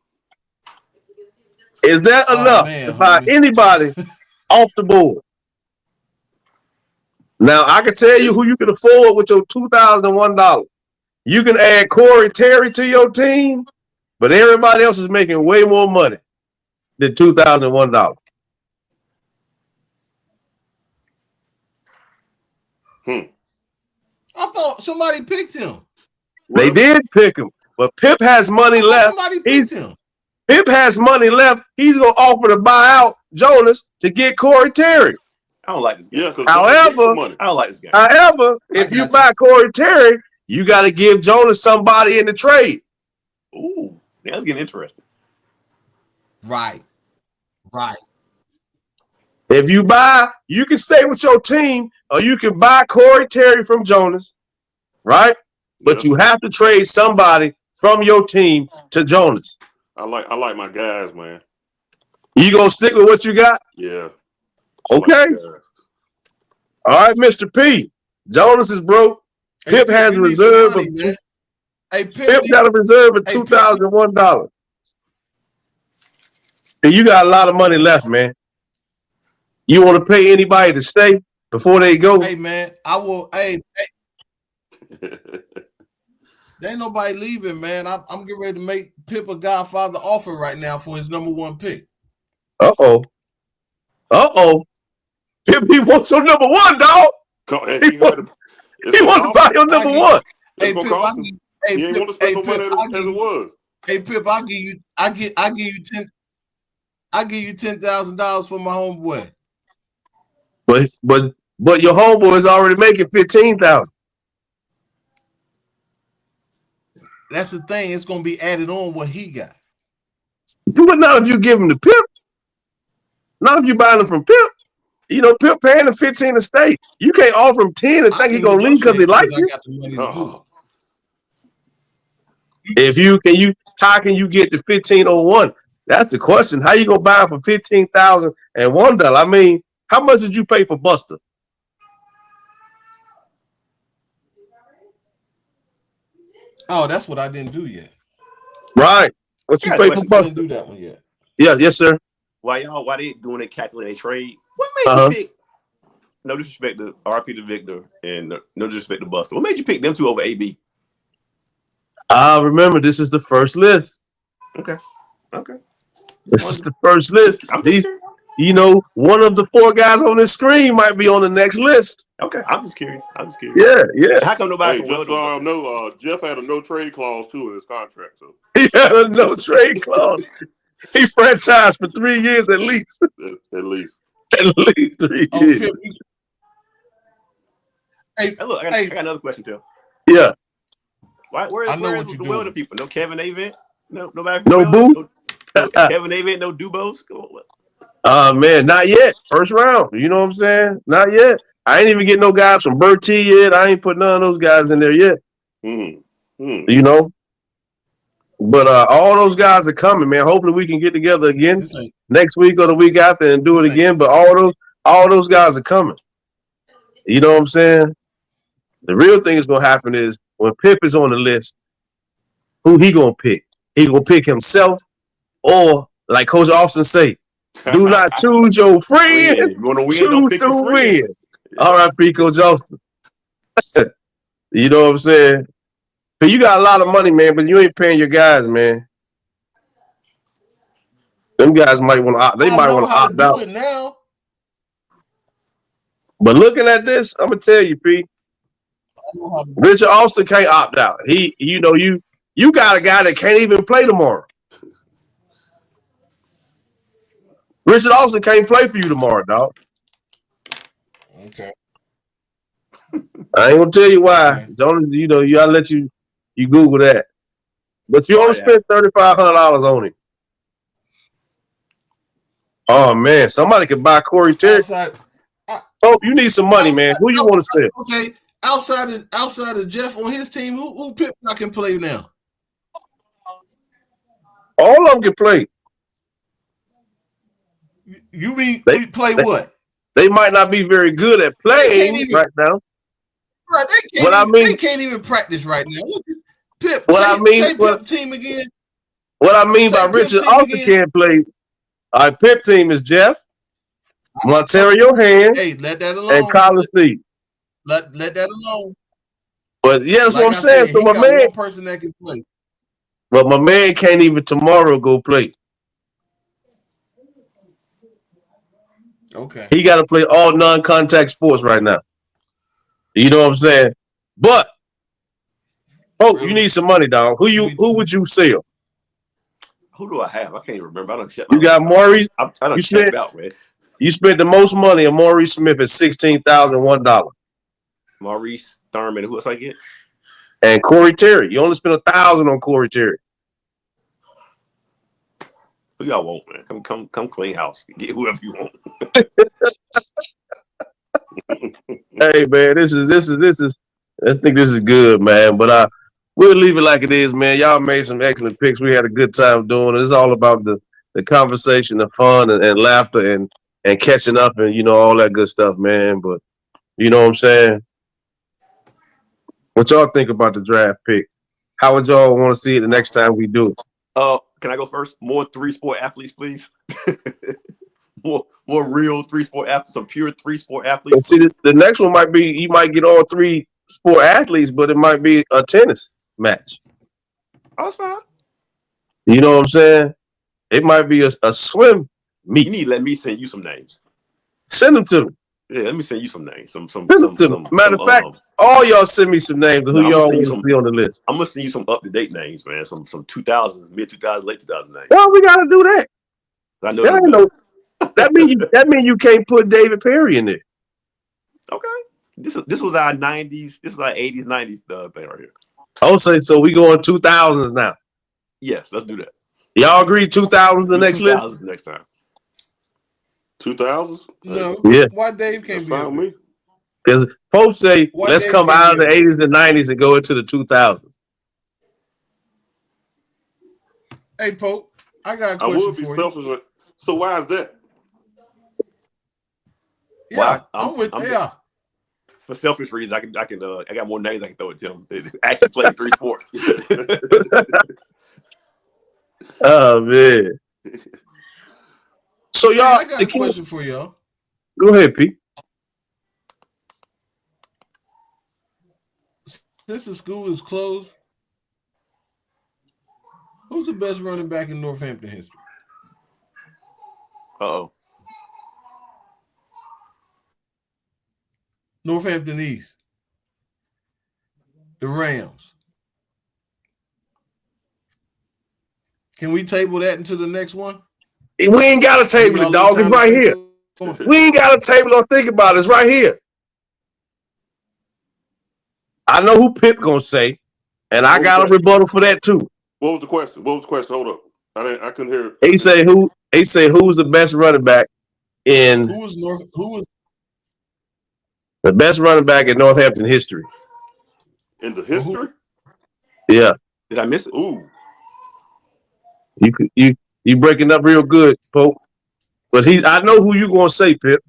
Is that enough to buy anybody off the board? Now I can tell you who you can afford with your $2,001. You can add Corey Terry to your team, but everybody else is making way more money than $2,001. I thought somebody picked him. They did pick him, but Pip has money left. Somebody picked him. Pip has money left. He's gonna offer to buy out Jonas to get Corey Terry. I don't like this game. Yeah, however, I don't like this game. However, if you buy Corey Terry, you got to give Jonas somebody in the trade. Ooh, that's getting interesting. Right. If you buy, you can stay with your team, or you can buy Corey Terry from Jonas, right? But you have to trade somebody from your team to Jonas. I like my guys, man. You gonna stick with what you got? Yeah. Okay. All right, Mr. P. Jonas is broke. Pip has a reserve of Pip got a reserve of $2,001. And you got a lot of money left, man. You want to pay anybody to stay before they go? Hey, man, I will. Hey. There ain't nobody leaving, man. I'm getting ready to make Pip a Godfather offer right now for his number one pick. Uh-oh. Pip, he wants your number one, dog. He wants to buy your number one. Hey, Pip, he ain't want to spend no money as it was. Hey, Pip, I give you $10,000 for my homeboy. But your homeboy is already making $15,000. That's the thing. It's gonna be added on what he got. But not if you give him to Pip. Not if you buy him from Pip. You know, Pip paying him 15 to stay. You can't offer him 10 and think he's gonna leave because he likes you. How can you get to 1501? That's the question. How you gonna buy him for $15,001? I mean, how much did you pay for Buster? Oh, that's what I didn't do yet. Right. What you pay for Buster? I didn't do that one yet. Yeah, yes, sir. Why they doing it calculating trade? What made you pick? No disrespect to RP to Victor and no disrespect to Buster. What made you pick them two over AB? Remember, this is the first list. Okay. This is the first list. You know, one of the four guys on this screen might be on the next list. Okay, I'm just curious. Yeah. How come nobody? Jeff had a no trade clause too in his contract. So he had a no trade clause. He franchised for 3 years at least. At least 3 years. Hey, Hey, look, I got another question, Tim. Yeah. Where I know is what you're the doing. welding people? No Kevin Avent? Nobody No welding? boo? No Kevin Avent, no Dubos? Man, not yet. First round. You know what I'm saying? Not yet. I ain't even getting no guys from Bertie yet. I ain't put none of those guys in there yet. You know? But all those guys are coming, man. Hopefully we can get together again next week or the week after and do it again. But all those guys are coming. You know what I'm saying? The real thing is gonna happen is when Pip is on the list, who he gonna pick? He gonna pick himself, or like Coach Austin say, do not choose your friend, You want to win, choose don't pick to your friend. win. All right, Coach Austin. You know what I'm saying? But you got a lot of money, man, but you ain't paying your guys, man. Them guys might want to. They might want to opt out. It now. But looking at this, I'm gonna tell you, P. Richard Austin can't opt out. You got a guy that can't even play tomorrow. Richard Austin can't play for you tomorrow, dog. Okay. I ain't gonna tell you why. It's only, I'll let you Google that. But you only spent $3,500 on him. Oh man, somebody could buy Corey Terry. You need some money, man. Who you want to sell? Okay, outside of Jeff on his team, who Pip can play now? All of them can play. You mean they play what? They might not be very good at playing right now. Right, they can't even practice right now. Look, Pip. Pip team again. What I mean by Richard Austin can't play. Our Pip team is Jeff, Montario Hand, let that alone. And Colin Steve. Let that alone. But yeah, that's what I'm saying. So my man, one person that can play. But my man can't even tomorrow go play. Okay. He got to play all non-contact sports right now. You know what I'm saying? But you need some money, dog. Who would you sell? Who do I have? I can't even remember. I don't check my. You got Maurice. I don't check out, man. You spent the most money on Maurice Smith at $16,001. Maurice Thurman. Who else I get? And Corey Terry. You only spent $1,000 on Corey Terry. Who y'all want, man? Come clean house. Get whoever you want. Hey man, this is. I think this is good, man. But we'll leave it like it is, man. Y'all made some excellent picks. We had a good time doing it. It's all about the conversation, the fun, and laughter, and catching up, and all that good stuff, man. But you know what I'm saying? What y'all think about the draft pick? How would y'all want to see it the next time we do it? Can I go first? More 3-sport athletes, please. more real 3-sport athletes, some pure 3-sport athletes. And see, the next one might be you might get all 3-sport athletes, but it might be a tennis match. Oh, that's fine. You know what I'm saying? It might be a swim meet. You need to let me send you some names. Send them to me. Yeah, let me send you some names. Matter of fact, all y'all send me some names of who y'all want to be on the list. I'm gonna send you some up-to-date names, man. Some 2000s, mid-2000s, late 2000s names. Well, we gotta do that. I know that mean you can't put David Perry in there. Okay. This was our 90s. This is our 80s, 90s thing right here. I'll say so. We going 2000s now. Yes, let's do that. Y'all agree 2000s the next list? 2000s next time. 2000s? No. Yeah. Why Dave can't be on me? Because folks say let's come out of the 80s and 90s and go into the 2000s. Hey, Pope, I got a question I would be selfish. So why is that? Yeah, I'm with for selfish reasons, I got more names I can throw at Tim. They actually play 3 sports. Oh man. So y'all, I got a question for y'all. Go ahead, Pete. Since the school is closed, who's the best running back in Northampton history? Uh-oh. Northampton East. The Rams. Can we table that into the next one? We ain't got a table it, dog. It's right here. We ain't got a table or think about it. It's right here. I know who Pip gonna say, and I got a rebuttal for that too. What was the question? Hold up. I couldn't hear it. He say who's the best running back in Who was the best running back in Northampton history? In the history? Yeah. Did I miss it? Ooh. You breaking up real good, Pope. But I know who you gonna say, Pip.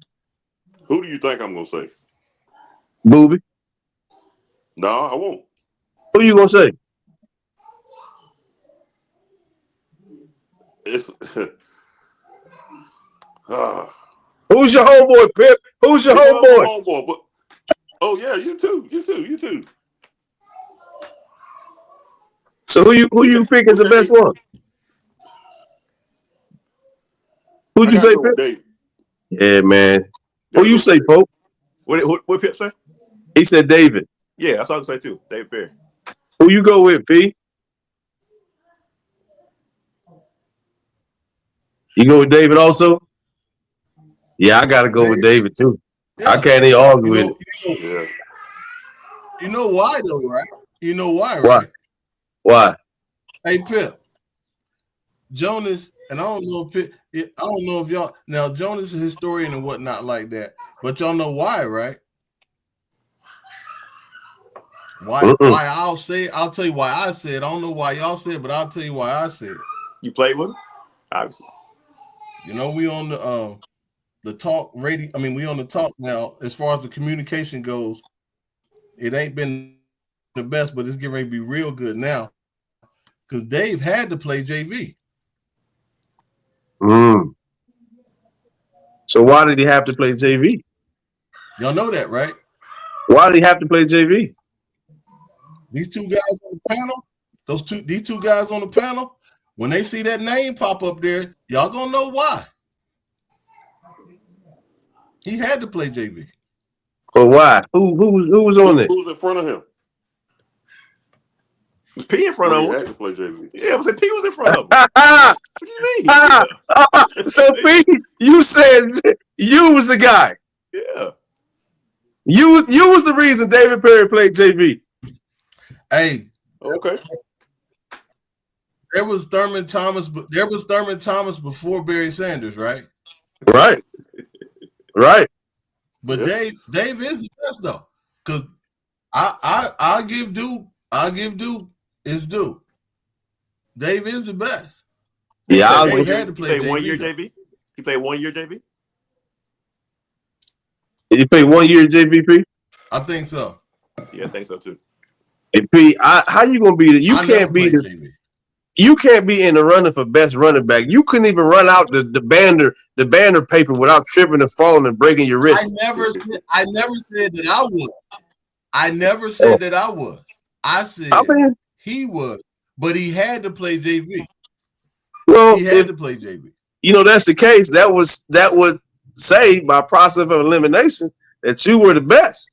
Who do you think I'm gonna say? Booby. No, I won't. Who you gonna say? It's Who's your homeboy, Pip? Who's your homeboy? Homeboy, but yeah, you too. So who you pick as the best one? Who'd you say, Pip? Dave. Yeah, man. Who you say, Pope? What Pip say? He said David. Yeah, that's what I was gonna say too. David Perry. Who you go with, P? You go with David also? Yeah, I gotta go with David too. Yeah. I can't even argue with it. You know why though, right? You know why, right? Why? Hey, Pip. Jonas, and I don't know if y'all now Jonas is a historian and whatnot like that, but y'all know why, right? Why I'll tell you why I said. I don't know why y'all said, but I'll tell you why I said. You played with him? Obviously. You know, we on the talk radio. I mean, we on the talk now. As far as the communication goes, it ain't been the best, but it's getting ready to be real good now. Because Dave had to play JV. So why did he have to play JV? Y'all know that, right? Why did he have to play JV? These two guys on the panel, these two guys on the panel, when they see that name pop up there, y'all gonna know why. He had to play JV. But why? Who was on there? Who's in front of him? Was P in front of him? He had to play JV. Yeah, I was like P was in front of him. What do you mean? So P, you said you was the guy. Yeah. You was the reason David Perry played JV. Hey, okay. There was Thurman Thomas before Barry Sanders, right? Right. Right. But yep. Dave is the best though. Because I'll give Duke his due. Dave is the best. Yeah, he had to play JV, 1 year JV. He played 1 year JV. Did you play 1 year JVP? I think so. Yeah, I think so too. Hey, P, how you gonna be? You can't be in the running for best running back. You couldn't even run out the banner paper without tripping and falling and breaking your wrist. I never said that I would. I never said that I was. I said he would, but he had to play JV. Well, he had to play JV. You know that's the case. That would say by process of elimination that you were the best.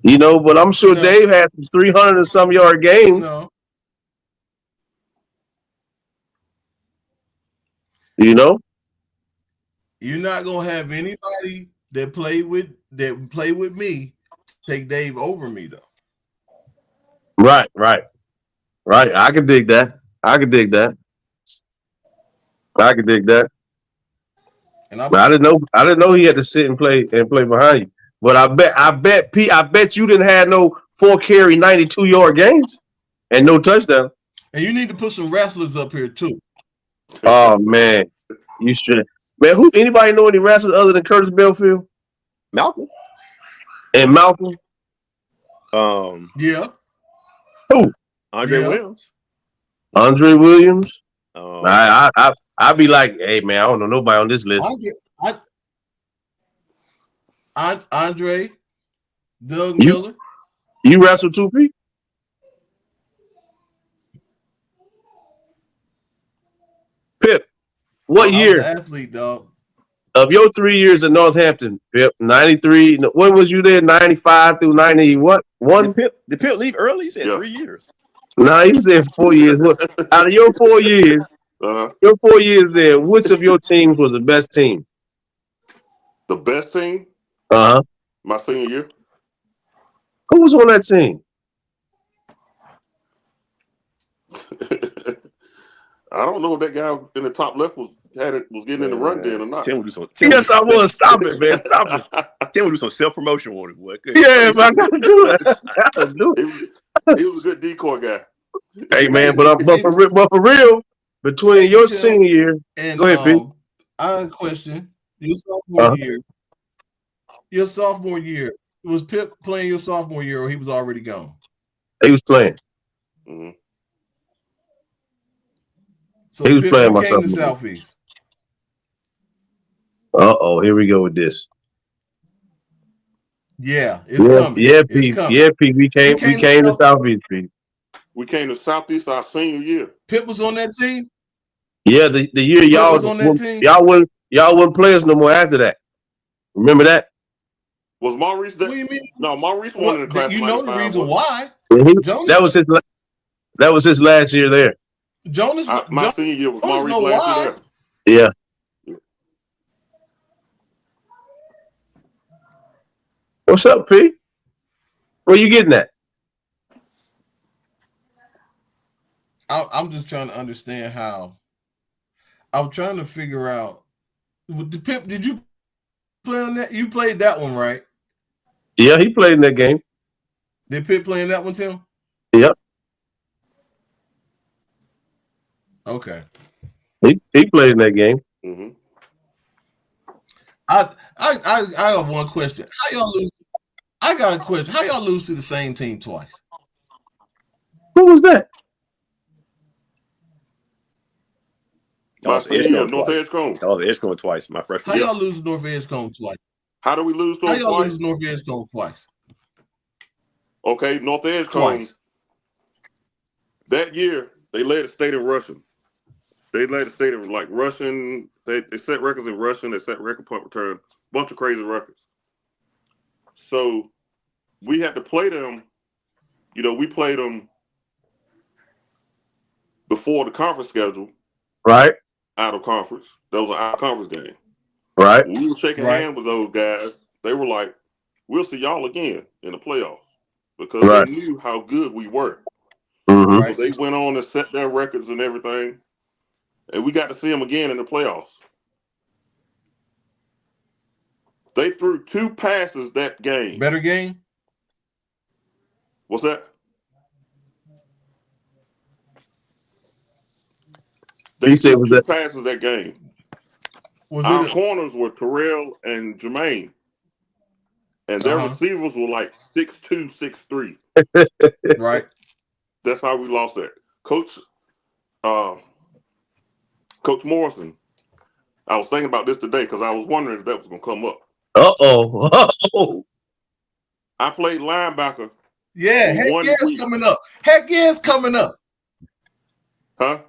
You know, but I'm sure Dave had some 300 and some yard games. You know, you're not gonna have anybody that played with me take Dave over me though. Right. I can dig that. And I didn't know he had to sit and play behind you. But I bet you didn't have no 4-carry 92-yard games and no touchdown. And you need to put some wrestlers up here too. Oh man, you should. Man, anybody know any wrestlers other than Curtis Belfield? Malcolm. And Malcolm? Yeah. Who? Andre Williams. Andre Williams? I'd be like, hey man, I don't know nobody on this list. Andre, Doug Miller. You wrestled 2 feet? Pip, what year? Athlete, dog. Of your 3 years in Northampton, Pip, 93. When was you there? 95 through 90. What? One? Did Pip leave early? He said 3 years. No, he was there for 4 years. Out of your 4 years, your 4 years there, which of your teams was the best team? The best team? Uh-huh. My senior year. Who was on that team? I don't know if that guy in the top left was getting in the run then or not. Tim would do some. Yes, I was. Stop it, man. Stop it. Tim would do some self-promotion on it, boy. Good. Yeah, man, I gotta do it. I gotta do it. He was a good decoy guy. Hey, man, but for real, between your senior year and go ahead, Pete. I have a question. Your sophomore year. Your sophomore year. Was Pip playing your sophomore year or he was already gone? He was playing. Mm-hmm. So he was Pip playing my came to sophomore. Southeast. Here we go with this. Yeah, it's coming. Yeah, it's Pete. coming. Yeah, Pete. We came to Southeast, Pete. We came to Southeast our senior year. Pip was on that team? Yeah, the year y'all was on that team? y'all wouldn't play us no more after that. Remember that? Was Maurice there? What do you mean? No, Maurice won in the class. You know the reason why. That was his last year there. Jonas, my senior year was Jonas Maurice last year Yeah. there. What's up, P? Where you getting at? I'm just trying to understand how. I'm trying to figure out. Pip, did you play on that? You played that one, right? Yeah, he played in that game. Did Pip play in that one, Tim? Yep. Okay. He played in that game. Mm-hmm. I have one question. How y'all lose? I got a question. How y'all lose to the same team twice? Who was that? North Edgecombe. Oh, the Edgecombe twice. My freshman year. How y'all lose to North Edgecombe twice? How do we lose to How y'all lose to North Edgecombe twice? Okay, North Edgecombe. Twice. That year, they led the state in rushing. They led the state in rushing. They set records in rushing. They set record punt return. Bunch of crazy records. So we had to play them. We played them before the conference schedule. Right. Out of conference. That was an out of conference game. Right. When we were shaking hands with those guys, they were like, "We'll see y'all again in the playoffs," because they knew how good we were. Mm-hmm. So they went on and set their records and everything, and we got to see them again in the playoffs. They threw 2 passes that game. Better game? What's that? They threw 2 passes that game. Our corners were Terrell and Jermaine. And their receivers were like 6'2", 6'3". Right. That's how we lost that. Coach Morrison, I was thinking about this today because I was wondering if that was going to come up. Uh-oh. I played linebacker. Yeah, heck yeah, it's coming up. Heck yeah, it's coming up. Huh?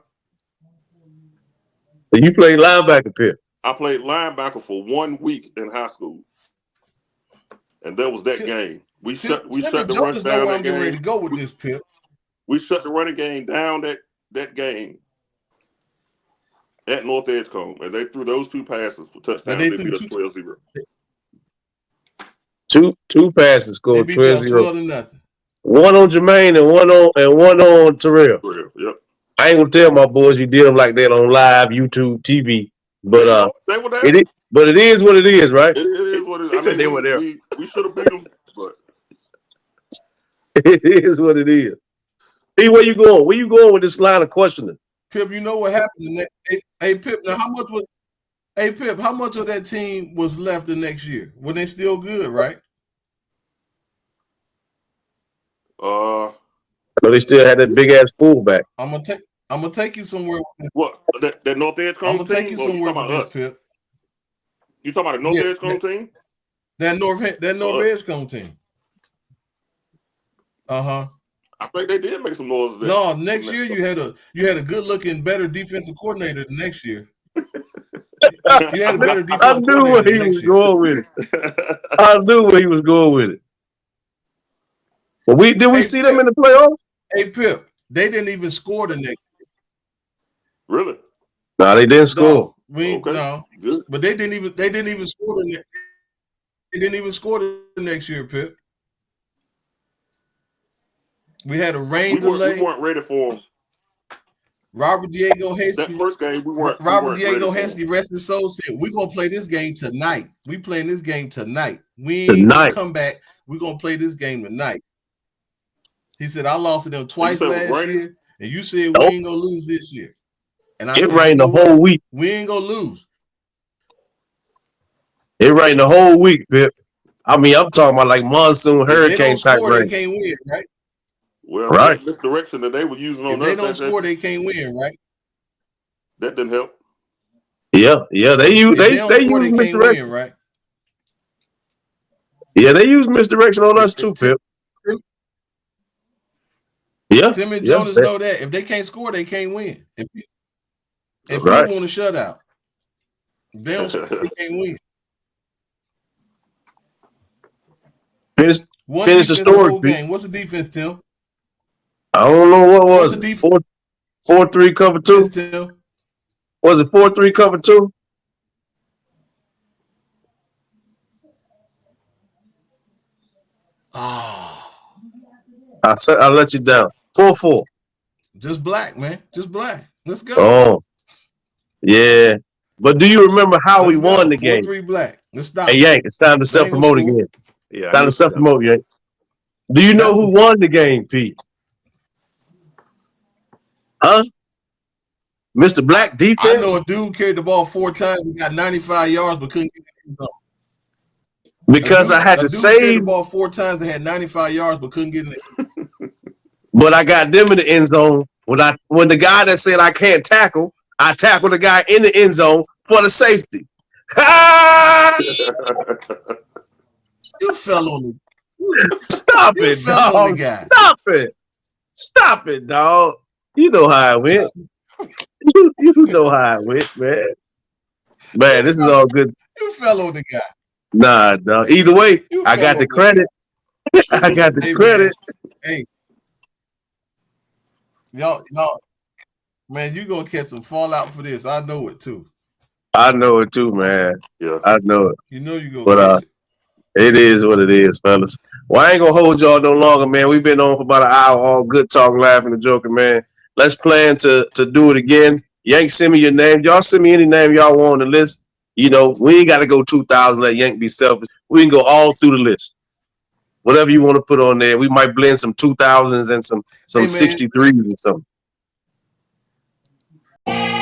You played linebacker, Pip? I played linebacker for 1 week in high school. And that was that game. We shut the rush down that game. Ready to go with this, Pip. We shut the running game down that game at North Edgecombe. And they threw those 2 passes for touchdowns. They beat us 12-0. 2 passes scored 12-0. 12-0. One on Jermaine and one on Terrell. Yep. I ain't gonna tell my boys you did them like that on live YouTube TV, but they were there. It is what it is, right? It is what it is. I mean, they were there. We should have beat them, but it is what it is. Hey, where you going? Where you going with this line of questioning? Pip, you know what happened? Hey, Pip, now how much of that team was left the next year? Were they still good, right? But they still had that big ass fullback. I'm gonna take you somewhere. What? That North Edgecombe team? I'm gonna take you somewhere with this, Pip. You talking about the North Edgecombe team? That North Edgecombe team. Uh-huh. I think they did make some noise. No, next year you had a good looking, better defensive coordinator the next year. You had a better defensive coordinator. I knew where he was going with it. I knew where he was going with it. But did we see them in the playoffs? Hey Pip, they didn't even score the next year. Really? No, they didn't score. No, good. But they didn't even score the next year, Pip. We had a rain We delay. weren't ready for him. Robert Diego That Heskey. first game, we weren't Diego ready Heskey, rest his soul, said, we're going to play this game tonight. We playing this game tonight. We ain't going to come back. We're going to play this game tonight. He said, I lost to them twice last year, and you said we ain't going to lose this year. And I said, rained the whole week. We ain't going to lose. It rained the whole week, Pip. I mean, I'm talking about like monsoon, hurricane type rain. They can't win, right? Well, right. This direction that they were using on us. If they don't score, they can't win, right? That didn't help. Yeah. They use misdirection, right? Yeah, they use misdirection on us too, Pip. Yeah. Tim and Jonas know that if they can't score, they can't win. And people want to shut out. If they don't score, they can't win. Finish the story. Game. What's the defense, Tim? I don't know what was it. 4-3 cover 2. Tim? Was it 4-3 cover 2? I let you down. 4-4. Just black, man. Just black. Let's go. Oh, yeah. But do you remember how we won the game? 4-3 black. Let's stop. Hey, Yank, it's time to self-promote again. Yeah, time to self-promote, Yank. Do you know who won the game, Pete? Huh? Mr. Black defense? I know a dude carried the ball 4 times and got 95 yards but couldn't get the end zone. Because I had to save carried the ball 4 times and had 95 yards but couldn't get in it. But I got them in the end zone. When the guy that said I can't tackle, I tackled the guy in the end zone for the safety. You fell on the Stop it, dog. Stop it, dog. You know how it went. you know how it went, man. Man, this is all good. You fell on the guy. Nah, dog. Either way, I got the credit. I got the credit. Hey, y'all, man, you gonna catch some fallout for this. I know it too. I know it too, man. Yeah, I know it. You know you gonna catch it. It is what it is, fellas. Well, I ain't gonna hold y'all no longer, man. We've been on for about an hour, all good talking, laughing, and joking, man. Let's plan to do it again. Yank, send me your name. Y'all send me any name y'all want on the list. You know, we ain't got to go 2,000. Let Yank be selfish. We can go all through the list. Whatever you want to put on there. We might blend some 2,000s and some 63s or something.